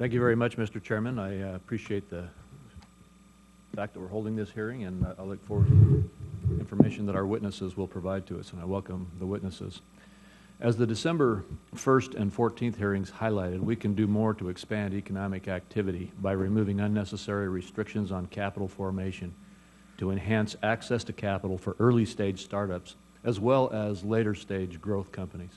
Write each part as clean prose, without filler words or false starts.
Thank you very much, Mr. Chairman. I appreciate the fact that we're holding this hearing, and I look forward to the information that our witnesses will provide to us, and I welcome the witnesses. As the December 1st and 14th hearings highlighted, we can do more to expand economic activity by removing unnecessary restrictions on capital formation to enhance access to capital for early-stage startups as well as later-stage growth companies.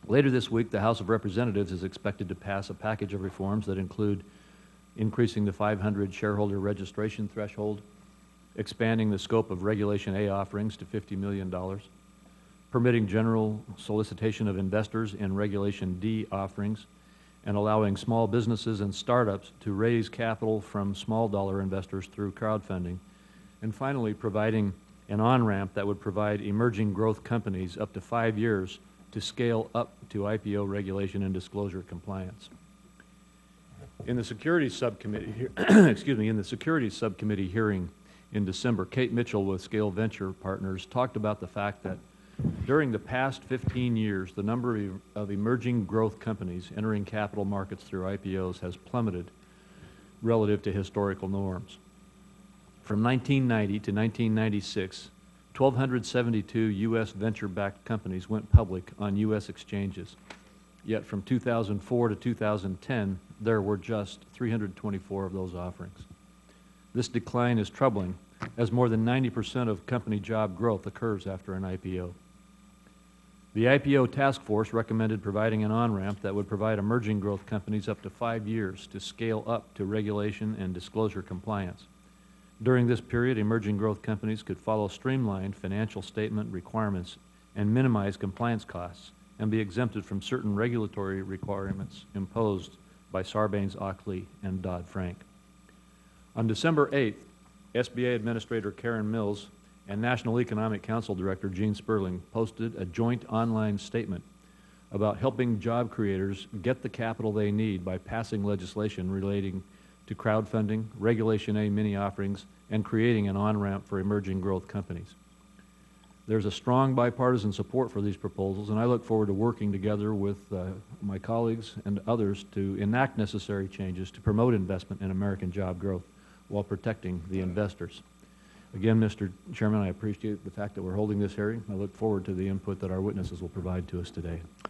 Later this week, the House of Representatives is expected to pass a package of reforms that include increasing the 500 shareholder registration threshold, expanding the scope of Regulation A offerings to $50 million, permitting general solicitation of investors in Regulation D offerings, and allowing small businesses and startups to raise capital from small dollar investors through crowdfunding, and finally providing an on-ramp that would provide emerging growth companies up to 5 years to scale up to IPO regulation and disclosure compliance. In the Securities Subcommittee, in the Securities Subcommittee hearing in December, Kate Mitchell with Scale Venture Partners talked about the fact that during the past 15 years, the number of emerging growth companies entering capital markets through IPOs has plummeted relative to historical norms. From 1990 to 1996, 1,272 U.S. venture-backed companies went public on U.S. exchanges. Yet from 2004 to 2010, there were just 324 of those offerings. This decline is troubling, as more than 90% of company job growth occurs after an IPO. The IPO task force recommended providing an on-ramp that would provide emerging growth companies up to 5 years to scale up to regulation and disclosure compliance. During this period, emerging growth companies could follow streamlined financial statement requirements and minimize compliance costs and be exempted from certain regulatory requirements imposed by Sarbanes-Oxley and Dodd-Frank. On December 8th, SBA Administrator Karen Mills and National Economic Council Director Gene Sperling posted a joint online statement about helping job creators get the capital they need by passing legislation relating to crowdfunding, Regulation A mini offerings, and creating an on-ramp for emerging growth companies. There's a strong bipartisan support for these proposals, and I look forward to working together with my colleagues and others to enact necessary changes to promote investment in American job growth while protecting the investors. Again, Mr. Chairman, I appreciate the fact that we're holding this hearing. I look forward to the input that our witnesses will provide to us today.